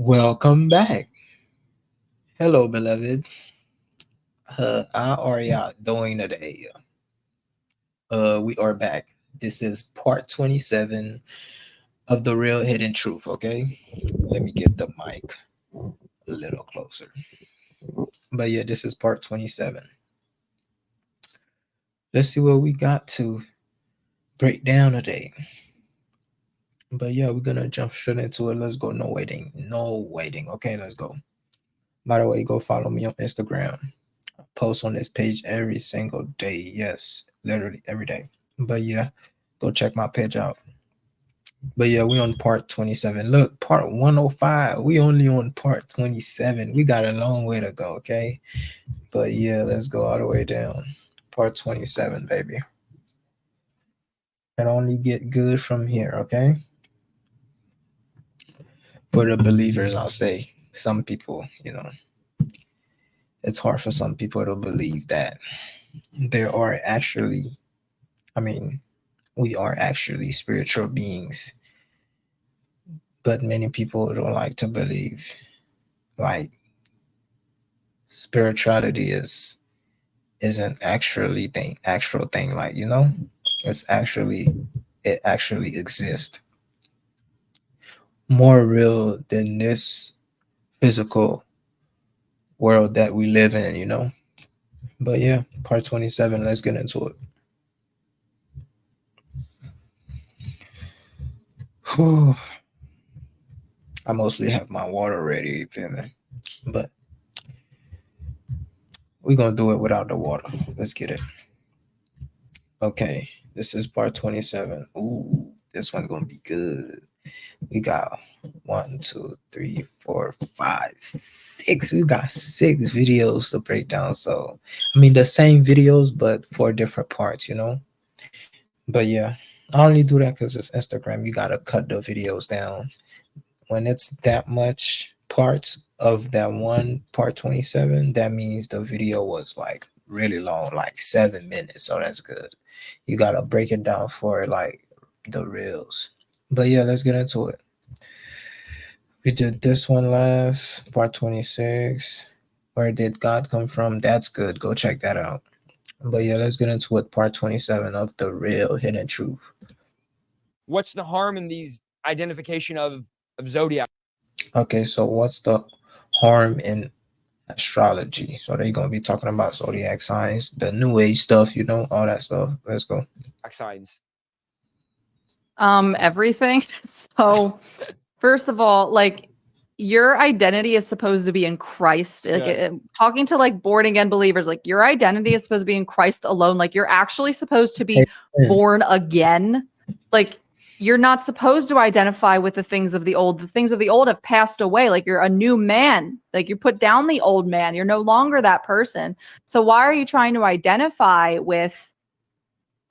Welcome back. Hello, beloved. How are y'all doing today? We are back. This is part 27 of The Real Hidden Truth, okay? Let me get the mic a little closer. But yeah, this is part 27. Let's see what we got to break down today. But yeah, we're gonna jump straight into it. Let's go. No waiting. No waiting. Okay, let's go. By the way, go follow me on Instagram. I post on this page every single day. Yes, literally every day. But yeah, go check my page out. But yeah, we on part 27. Look, part 105. We only on part 27. We got a long way to go, okay? But yeah, let's go all the way down. Part 27, baby. Can only get good from here, okay? For the believers, I'll say. Some people, it's hard for some people to believe that there are actually, I mean, we are actually spiritual beings, but many people don't like to believe like spirituality isn't actually thing actual thing, like it's actually, it actually exists more real than this physical world that we live in. But yeah, part 27, let's get into it. Whew. I mostly have my water ready, you feel me? But we're gonna do it without the water. Let's get it. Okay, this is part 27. Ooh, this one's gonna be good. We got one, two, three, four, five, six. We got six videos to break down. So, I mean, the same videos, but for different parts. But yeah, I only do that because it's Instagram. You gotta cut the videos down. When it's that much parts of that one part 27, that means the video was like really long, like 7 minutes. So that's good. You gotta break it down for like the reels. But yeah, let's get into it. We did this one last, part 26. Where did God come from? That's good. Go check that out. But yeah, let's get into it. Part 27 of The Real Hidden Truth. What's the harm in these identification of zodiac? Okay, so what's the harm in astrology? So they're going to be talking about zodiac signs, the new age stuff, all that stuff. Let's go. Signs. Everything. So, first of all, like your identity is supposed to be in Christ. Like talking to like born again believers, like your identity is supposed to be in Christ alone. Like you're actually supposed to be born again. Like you're not supposed to identify with the things of the old. The things of the old have passed away. Like you're a new man. Like you put down the old man. You're no longer that person. So why are you trying to identify with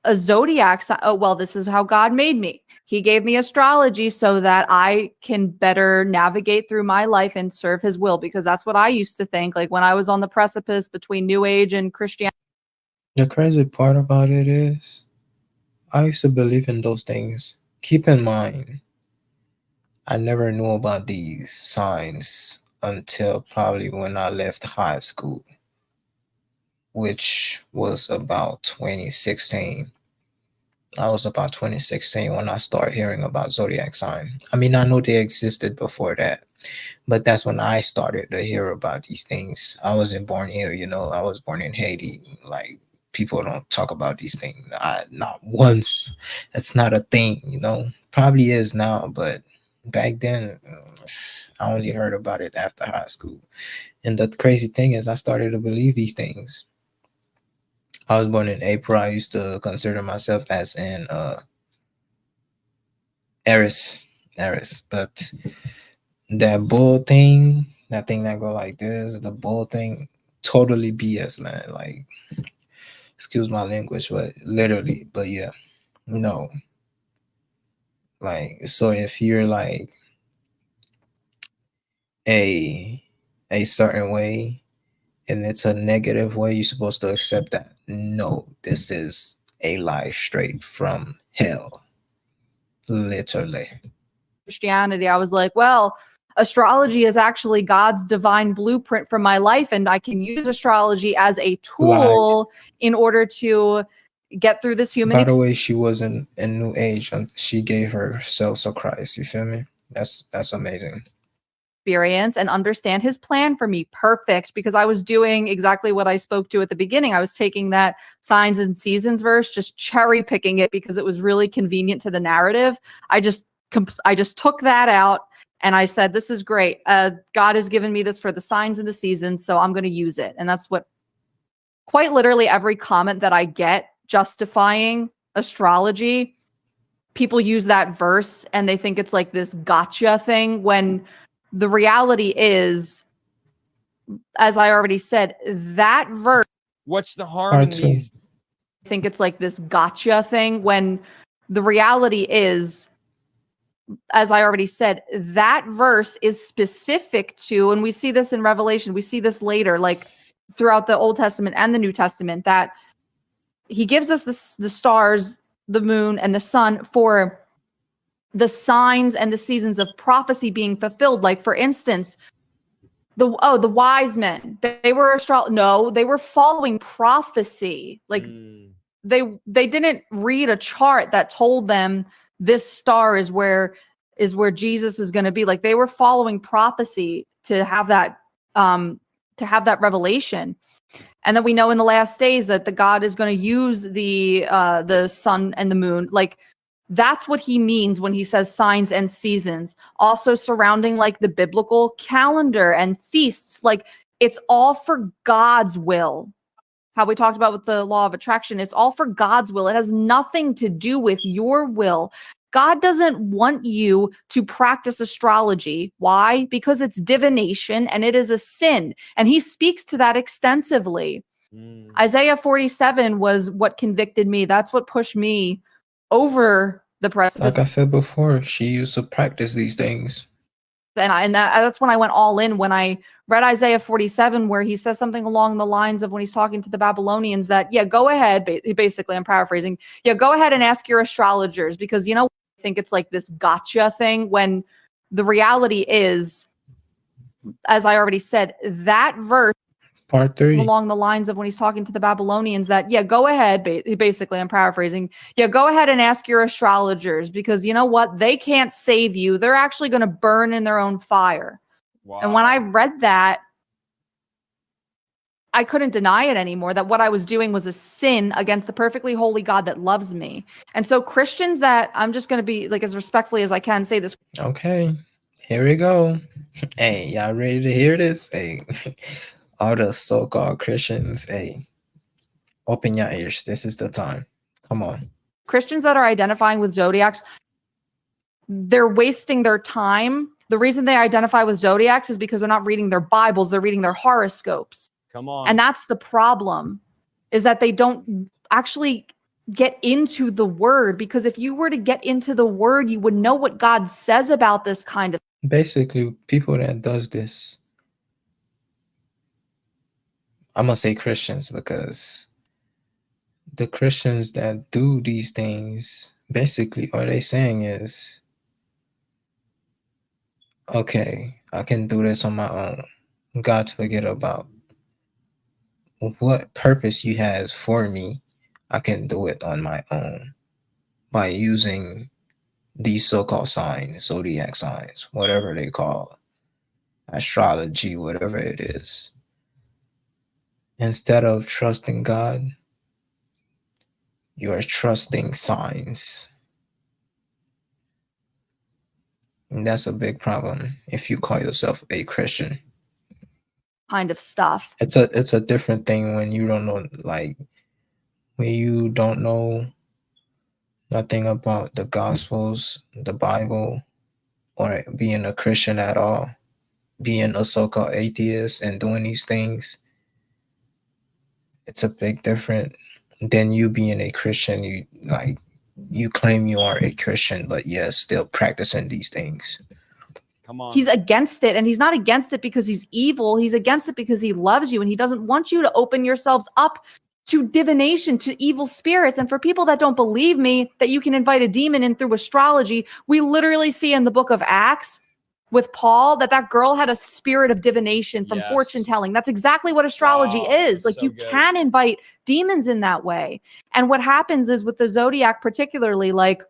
a zodiac sign? Oh, well, this is how God made me. He gave me astrology so that I can better navigate through my life and serve his will, because that's what I used to think, like when I was on the precipice between New Age and Christianity. The crazy part about it is, I used to believe in those things. Keep in mind, I never knew about these signs until probably when I left high school, which was about 2016. I was about 2016 when I started hearing about zodiac sign. I mean, I know they existed before that, but that's when I started to hear about these things. I wasn't born here, I was born in Haiti. Like, people don't talk about these things. Not once. That's not a thing. Probably is now, but back then, I only heard about it after high school. And the crazy thing is, I started to believe these things. I was born in April. I used to consider myself as an Aries, but that bull thing, that thing that go like this, the bull thing, totally BS, man. Like, excuse my language, but literally, but yeah, no. Like, so if you're like a a certain way and it's a negative way, you're supposed to accept that. No, this is a lie straight from hell. Literally. Christianity, I was like, well, astrology is actually God's divine blueprint for my life, and I can use astrology as a tool in order to get through this human By the way, she wasn't in New Age and she gave herself to Christ. You feel me? That's amazing. experience and understand his plan for me. Perfect. Because I was doing exactly what I spoke to at the beginning. I was taking that signs and seasons verse, just cherry picking it because it was really convenient to the narrative. I just took that out and I said, this is great. God has given me this for the signs and the seasons, so I'm going to use it. And that's what quite literally every comment that I get justifying astrology, people use that verse and they think it's like this gotcha thing, when the reality is, as I already said, that verse, What's the harm in Part two. these? I think it's like this gotcha thing, when the reality is, as I already said, that verse is specific to, and we see this in Revelation, we see this later, like throughout the Old Testament and the New Testament, that he gives us the stars, the moon, and the sun for the signs and the seasons of prophecy being fulfilled. Like, for instance, the wise men, they were they were following prophecy. Like, they didn't read a chart that told them this star is where Jesus is going to be. Like, they were following prophecy to have that revelation. And then we know in the last days that the God is going to use the sun and the moon. Like, that's what he means when he says signs and seasons. Also surrounding like the biblical calendar and feasts. Like, it's all for God's will. How we talked about with the law of attraction, it's all for God's will. It has nothing to do with your will. God doesn't want you to practice astrology. Why? Because it's divination and it is a sin. And he speaks to that extensively. Isaiah 47 was what convicted me. That's what pushed me over the precipice. Like I said before, she used to practice these things. And that's when I went all in, when I read Isaiah 47, where he says something along the lines of, when he's talking to the Babylonians, that, yeah, go ahead. Basically, I'm paraphrasing. Yeah, go ahead and ask your astrologers, because, you know, I think it's like this gotcha thing, when the reality is, as I already said, that verse Part 3. along the lines of, when he's talking to the Babylonians, that, yeah, go ahead. Basically, I'm paraphrasing. Yeah, go ahead and ask your astrologers, because you know what? They can't save you. They're actually going to burn in their own fire. Wow. And when I read that, I couldn't deny it anymore, that what I was doing was a sin against the perfectly holy God that loves me. And so Christians, that I'm just going to be like as respectfully as I can say this. Okay, here we go. Hey, y'all ready to hear this? Hey, all the so-called Christians, hey, open your ears. This is the time. Come on. Christians that are identifying with zodiacs, they're wasting their time. The reason they identify with zodiacs is because they're not reading their Bibles, they're reading their horoscopes. Come on. And that's the problem, is that they don't actually get into the word. Because if you were to get into the word, you would know what God says about this kind of. Basically, people that does this, I'm gonna say Christians, because the Christians that do these things, basically all they saying is, okay, I can do this on my own. God, forget about what purpose you has for me. I can do it on my own by using these so-called signs, zodiac signs, whatever they call it, astrology, whatever it is. Instead of trusting God, you are trusting signs. And that's a big problem if you call yourself a Christian. kind of stuff. It's a different thing when you don't know, like when you don't know nothing about the Gospels, the Bible, or being a Christian at all, being a so-called atheist and doing these things. It's a big difference than you being a Christian. You claim you are a Christian, but yes, still practicing these things. Come on. He's against it, and he's not against it because he's evil. He's against it because he loves you, and he doesn't want you to open yourselves up to divination, to evil spirits. And for people that don't believe me that you can invite a demon in through astrology, we literally see in the book of Acts with Paul, that girl had a spirit of divination from Yes. fortune telling. That's exactly what astrology Wow, is. Like so you good. can invite demons in that way. And what happens is with the zodiac particularly, like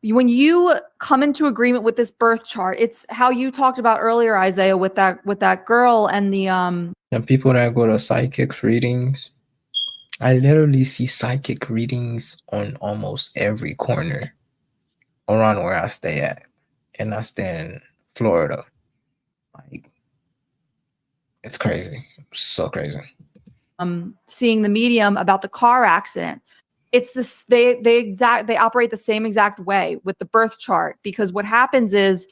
when you come into agreement with this birth chart, it's how you talked about earlier, Isaiah, with that girl and the And people that go to psychic readings, I literally see psychic readings on almost every corner around where I stay at. And I stay in Florida. Like, it's crazy. So crazy. seeing the medium about the car accident. It's this they operate the same exact way with the birth chart, because what happens is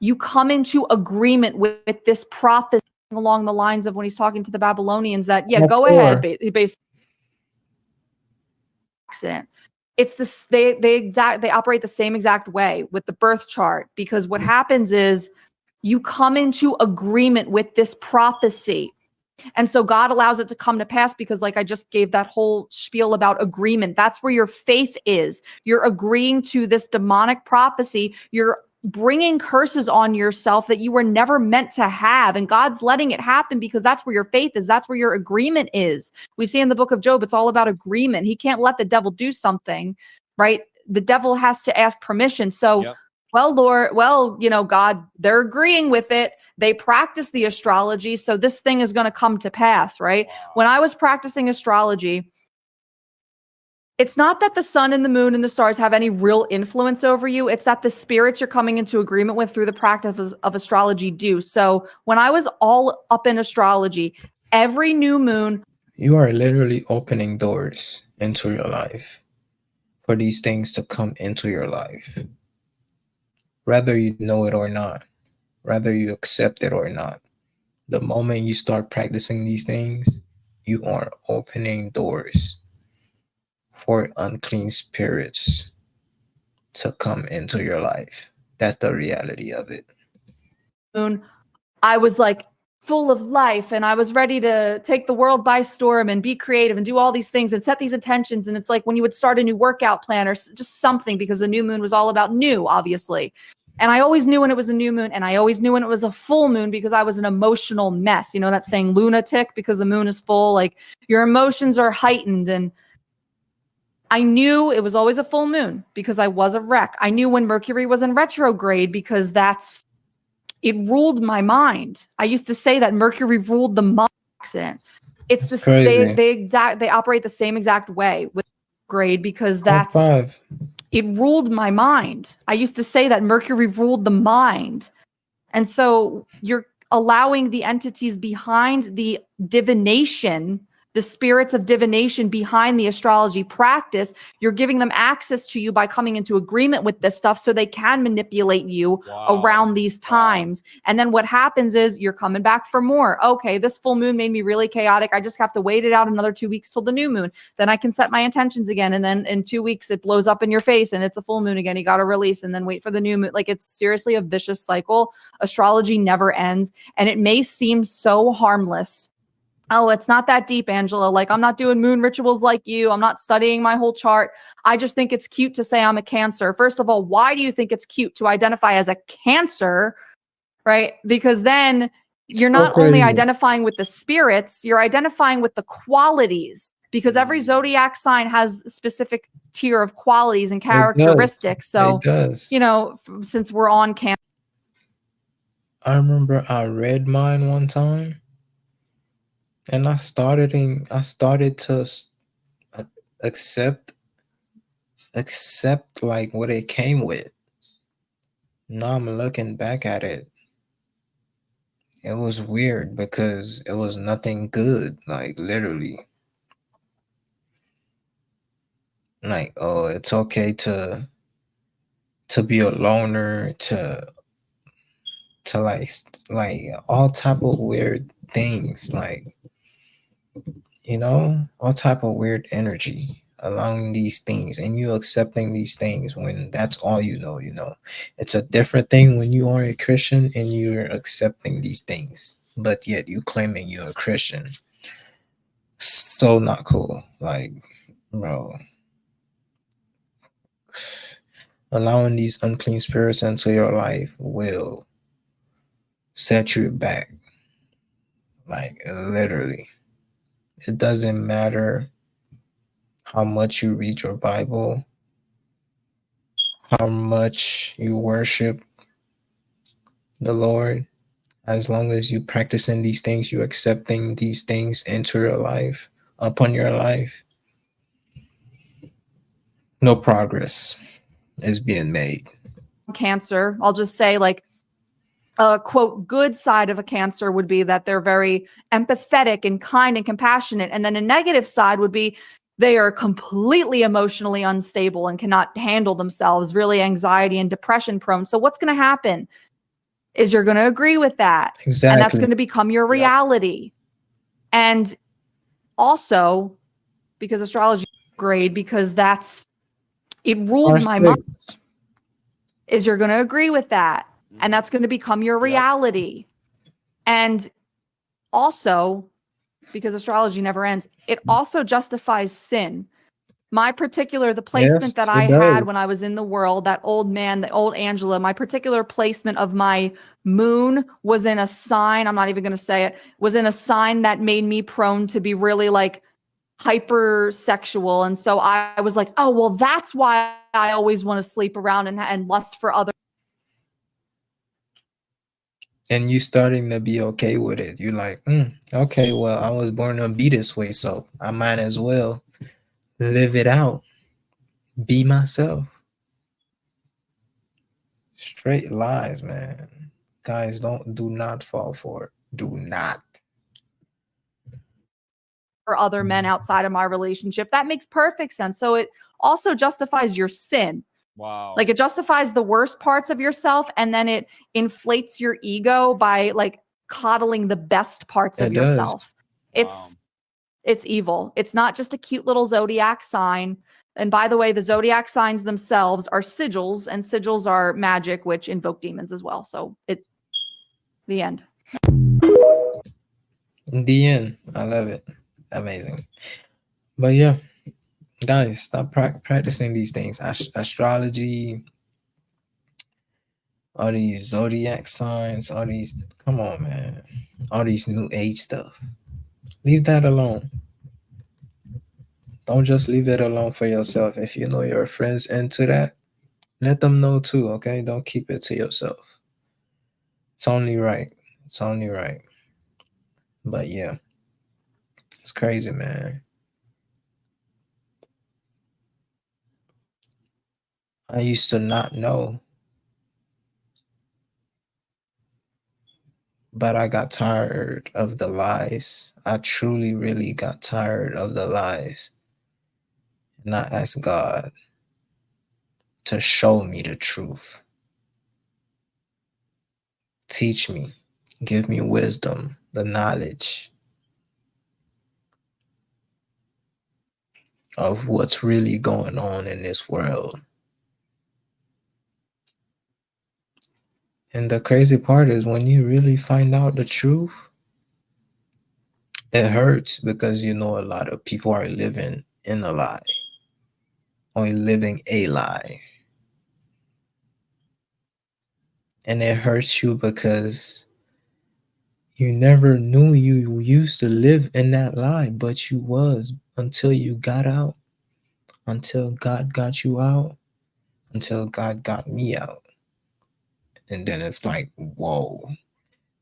you come into agreement with this prophecy along the lines of when he's talking to the Babylonians that What go for? ahead, basically accident. It's this they operate the same exact way with the birth chart, because what happens is you come into agreement with this prophecy. And so God allows it to come to pass because, like I just gave that whole spiel about agreement, that's where your faith is. You're agreeing to this demonic prophecy. You're bringing curses on yourself that you were never meant to have. And God's letting it happen because that's where your faith is. That's where your agreement is. We see in the book of Job, it's all about agreement. He can't let the devil do something, right? The devil has to ask permission. So, Yep. well, Lord, God, they're agreeing with it. They practice the astrology. So this thing is going to come to pass, right? Wow. When I was practicing astrology, it's not that the sun and the moon and the stars have any real influence over you. It's that the spirits you're coming into agreement with through the practice of astrology do. So when I was all up in astrology, every new moon, You are literally opening doors into your life for these things to come into your life. Whether you know it or not, whether you accept it or not. The moment you start practicing these things, you are opening doors for unclean spirits to come into your life. That's the reality of it. I was like full of life and I was ready to take the world by storm and be creative and do all these things and set these intentions. And it's like when you would start a new workout plan or just something, because the new moon was all about new, obviously. And I always knew when it was a new moon, and I always knew when it was a full moon because I was an emotional mess. You know that saying lunatic, because the moon is full, like your emotions are heightened. And I knew it was always a full moon because I was a wreck. I knew when Mercury was in retrograde because it ruled my mind. I used to say that Mercury ruled the mind. It's That's the crazy. they operate the same exact way with grade because High five. it ruled my mind. I used to say that Mercury ruled the mind. And so you're allowing the entities behind the divination, the spirits of divination behind the astrology practice, you're giving them access to you by coming into agreement with this stuff so they can manipulate you around these times. And then what happens is you're coming back for more. Okay, this full moon made me really chaotic. I just have to wait it out another 2 weeks till the new moon. Then I can set my intentions again. And then in 2 weeks, it blows up in your face and it's a full moon again. You got to release and then wait for the new moon. Like it's seriously a vicious cycle. Astrology never ends. And it may seem so harmless. Oh, it's not that deep, Angela. Like, I'm not doing moon rituals like you. I'm not studying my whole chart. I just think it's cute to say I'm a Cancer. First of all, why do you think it's cute to identify as a Cancer? Right? Because then you're not only identifying with the spirits, you're identifying with the qualities. Because every zodiac sign has a specific tier of qualities and characteristics. So, it does. Since we're on Cancer. I remember I read mine one time. And I started to accept like what it came with. Now I'm looking back at it. It was weird because it was nothing good, like literally. Like, oh, it's okay to be a loner, to like all type of weird things, like all type of weird energy allowing these things and you accepting these things when that's all it's a different thing when you are a Christian and you're accepting these things but yet you claiming you're a Christian. So not cool, like, bro. allowing these unclean spirits into your life will set you back. Like literally. It doesn't matter how much you read your Bible, how much you worship the Lord, as long as you practicing these things, you accepting these things into your life, upon your life, no progress is being made. Cancer, I'll just say, like, a quote good side of a Cancer would be that they're very empathetic and kind and compassionate, and then a negative side would be they are completely emotionally unstable and cannot handle themselves, really anxiety and depression prone. So what's going to happen is you're going to agree with that, and that's Exactly. going to become your reality. And also, because astrology is grade, because that's it ruled my mind, is you're going to agree with that, and that's going to become your reality. And also, because astrology never ends, it also justifies sin. My particular, the placement Yes, that it I had does. when I was in the world, that old man, the old Angela, my particular placement of my moon was in a sign, I'm not even going to say it, was in a sign that made me prone to be really like hypersexual. And so I was like, oh, well, that's why I always want to sleep around and lust for other. And you starting to be okay with it. You're like, okay, well, I was born to be this way, so I might as well live it out, be myself. Straight lies, man. Guys, do not fall for it. Do not. For other men outside of my relationship. That makes perfect sense. So it also justifies your sin. Wow. Like it justifies the worst parts of yourself, and then it inflates your ego by like coddling the best parts of It does. yourself. It's evil. It's not just a cute little zodiac sign. And by the way, the zodiac signs themselves are sigils, and sigils are magic, which invoke demons as well. So it's the end. In the end, I love it. Amazing. But yeah, guys, stop practicing these things. Astrology, all these zodiac signs, all these, come on, man. All these new age stuff. Leave that alone. Don't just leave it alone for yourself. If you know your friends into that, let them know too, okay? Don't keep it to yourself. It's only right. It's only right. But yeah, it's crazy, man. I used to not know, but I got tired of the lies. I truly, really got tired of the lies. And I asked God to show me the truth. Teach me, give me wisdom, the knowledge of what's really going on in this world. And the crazy part is when you really find out the truth, it hurts because you know a lot of people are living in a lie or living a lie. And it hurts you because you never knew you used to live in that lie, but you was until you got out, until God got you out, until God got me out. And then it's like, whoa.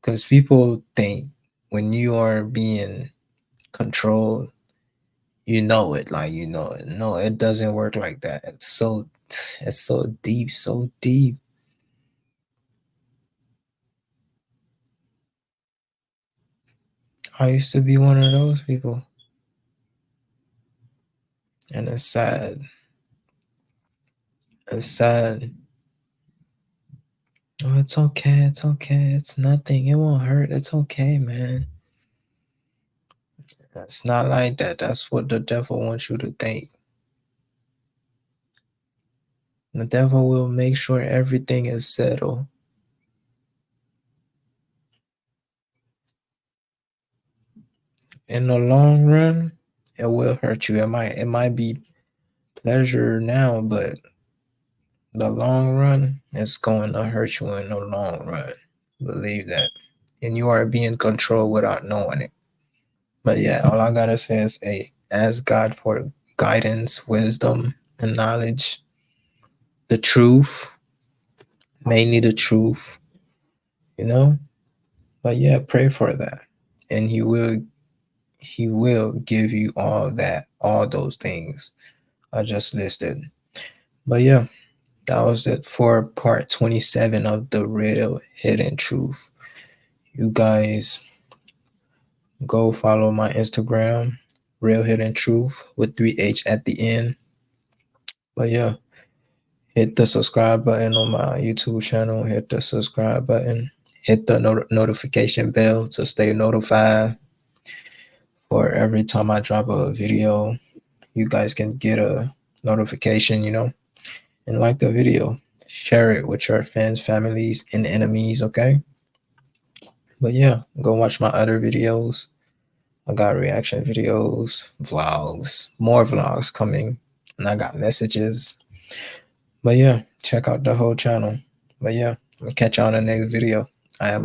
Because people think when you are being controlled, you know it, like you know it. No, it doesn't work like that. It's so deep, so deep. I used to be one of those people. And it's sad. It's sad. Oh, it's okay. It's okay. It's nothing. It won't hurt. It's okay, man. It's not like that. That's what the devil wants you to think. The devil will make sure everything is settled. In the long run, it will hurt you. It might be pleasure now, but the long run is going to hurt you in the long run. Believe that. And you are being controlled without knowing it. But yeah, all I gotta say is, hey, ask God for guidance, wisdom, and knowledge. The truth, mainly the truth, you know. But yeah, pray for that, and He will give you all that, all those things I just listed. But yeah, that was it for part 27 of The Real Hidden Truth. You guys go follow my Instagram, Real Hidden Truth with 3H at the end. But yeah, hit the subscribe button on my YouTube channel, hit the subscribe button, hit the notification bell to stay notified for every time I drop a video. You guys can get a notification, and like the video. Share it with your friends, families, and enemies, okay? But yeah, go watch my other videos. I got reaction videos, vlogs, more vlogs coming, and I got messages. But yeah, check out the whole channel. But yeah, I'll catch y'all in the next video. I am